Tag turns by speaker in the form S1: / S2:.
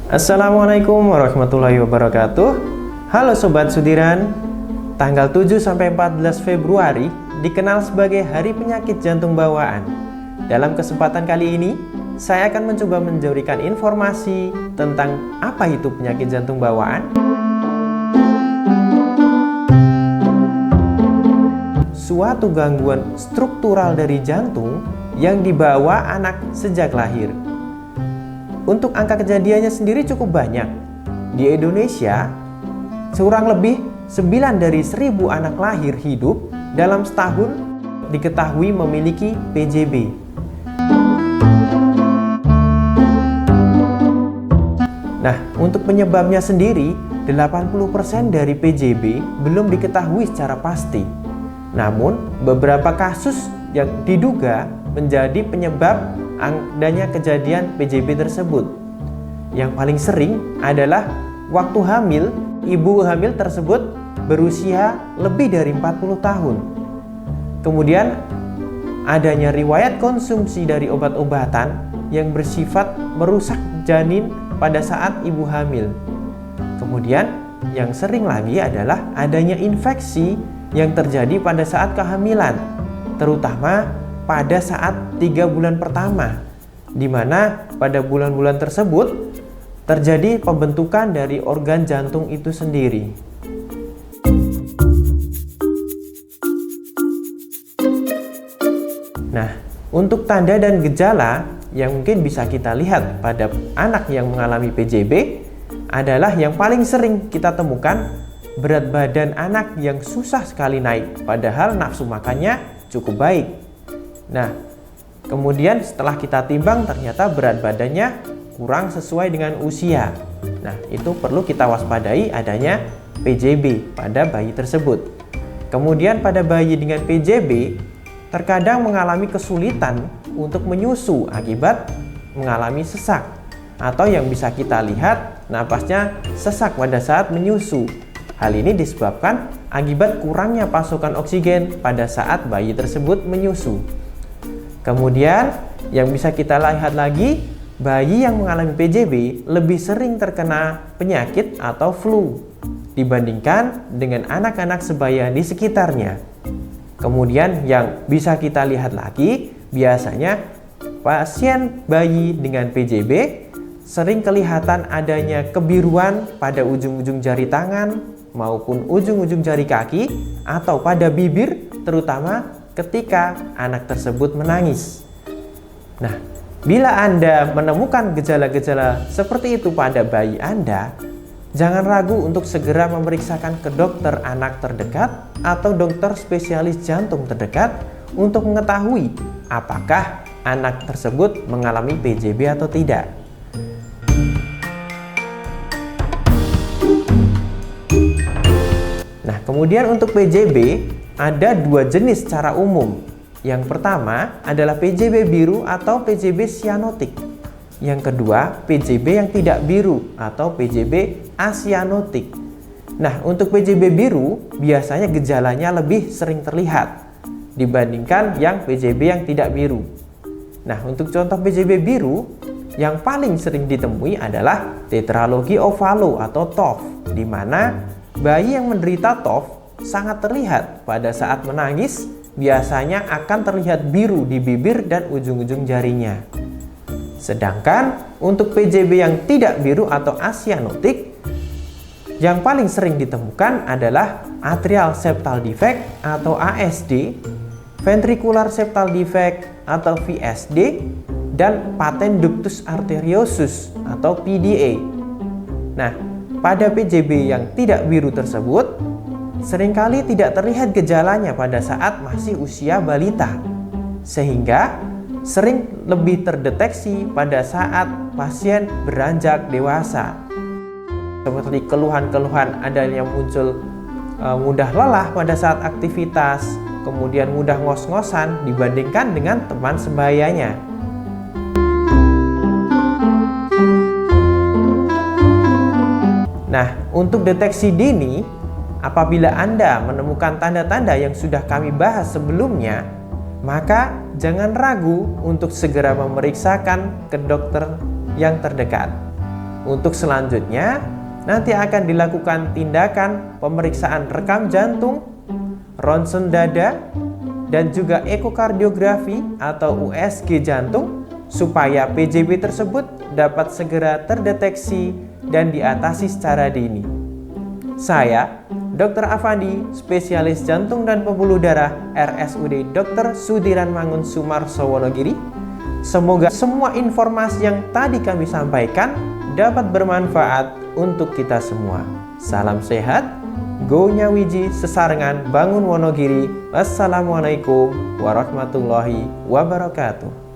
S1: Assalamualaikum warahmatullahi wabarakatuh. Halo Sobat Sudiran. Tanggal 7-14 Februari dikenal sebagai Hari Penyakit Jantung Bawaan. Dalam kesempatan kali ini, saya akan mencoba memberikan informasi tentang apa itu penyakit jantung bawaan, suatu gangguan struktural dari jantung yang dibawa anak sejak lahir. Untuk angka kejadiannya sendiri cukup banyak. Di Indonesia, kurang lebih 9 dari 1.000 anak lahir hidup dalam setahun diketahui memiliki PJB. Nah, untuk penyebabnya sendiri, 80% dari PJB belum diketahui secara pasti. Namun, beberapa kasus yang diduga menjadi penyebab adanya kejadian PJB tersebut. Yang paling sering adalah waktu hamil, ibu hamil tersebut berusia lebih dari 40 tahun. Kemudian adanya riwayat konsumsi dari obat-obatan yang bersifat merusak janin pada saat ibu hamil. Kemudian yang sering lagi adalah adanya infeksi yang terjadi pada saat kehamilan, terutama pada saat 3 bulan pertama, di mana pada bulan-bulan tersebut terjadi pembentukan dari organ jantung itu sendiri. Nah, untuk tanda dan gejala yang mungkin bisa kita lihat pada anak yang mengalami PJB adalah yang paling sering kita temukan berat badan anak yang susah sekali naik, padahal nafsu makannya cukup baik. Nah, kemudian setelah kita timbang ternyata berat badannya kurang sesuai dengan usia. Nah, itu perlu kita waspadai adanya PJB pada bayi tersebut. Kemudian pada bayi dengan PJB terkadang mengalami kesulitan untuk menyusu akibat mengalami sesak, atau yang bisa kita lihat napasnya sesak pada saat menyusu. Hal ini disebabkan akibat kurangnya pasokan oksigen pada saat bayi tersebut menyusu. Kemudian yang bisa kita lihat lagi, bayi yang mengalami PJB lebih sering terkena penyakit atau flu dibandingkan dengan anak-anak sebaya di sekitarnya. Kemudian yang bisa kita lihat lagi, biasanya pasien bayi dengan PJB sering kelihatan adanya kebiruan pada ujung-ujung jari tangan maupun ujung-ujung jari kaki atau pada bibir, terutama ketika anak tersebut menangis. Nah, bila Anda menemukan gejala-gejala seperti itu pada bayi Anda, jangan ragu untuk segera memeriksakan ke dokter anak terdekat atau dokter spesialis jantung terdekat untuk mengetahui apakah anak tersebut mengalami PJB atau tidak. Nah, kemudian untuk PJB ada 2 jenis secara umum. Yang pertama adalah PJB biru atau PJB sianotik. Yang kedua, PJB yang tidak biru atau PJB asianotik. Nah, untuk PJB biru biasanya gejalanya lebih sering terlihat dibandingkan yang PJB yang tidak biru. Nah, untuk contoh PJB biru yang paling sering ditemui adalah tetralogi ovalo atau TOF, di mana bayi yang menderita TOF sangat terlihat pada saat menangis, biasanya akan terlihat biru di bibir dan ujung-ujung jarinya. Sedangkan untuk PJB yang tidak biru atau asianotik, yang paling sering ditemukan adalah atrial septal defect atau ASD, ventricular septal defect atau VSD, dan patent ductus arteriosus atau PDA. Nah, pada PJB yang tidak biru tersebut, seringkali tidak terlihat gejalanya pada saat masih usia balita, sehingga sering lebih terdeteksi pada saat pasien beranjak dewasa. Seperti keluhan-keluhan adanya muncul mudah lelah pada saat aktivitas, kemudian mudah ngos-ngosan dibandingkan dengan teman sebayanya. Nah, untuk deteksi dini, apabila Anda menemukan tanda-tanda yang sudah kami bahas sebelumnya, maka jangan ragu untuk segera memeriksakan ke dokter yang terdekat. Untuk selanjutnya, nanti akan dilakukan tindakan pemeriksaan rekam jantung, ronsen dada, dan juga ekokardiografi atau USG jantung supaya PJB tersebut dapat segera terdeteksi dan diatasi secara dini. Saya, Dr. Afandi, spesialis jantung dan pembuluh darah RSUD Dr. Sudiran Mangun Sumarso Wonogiri. Semoga semua informasi yang tadi kami sampaikan dapat bermanfaat untuk kita semua. Salam sehat, Go Nyawiji Sesarengan Bangun Wonogiri. Wassalamualaikum warahmatullahi wabarakatuh.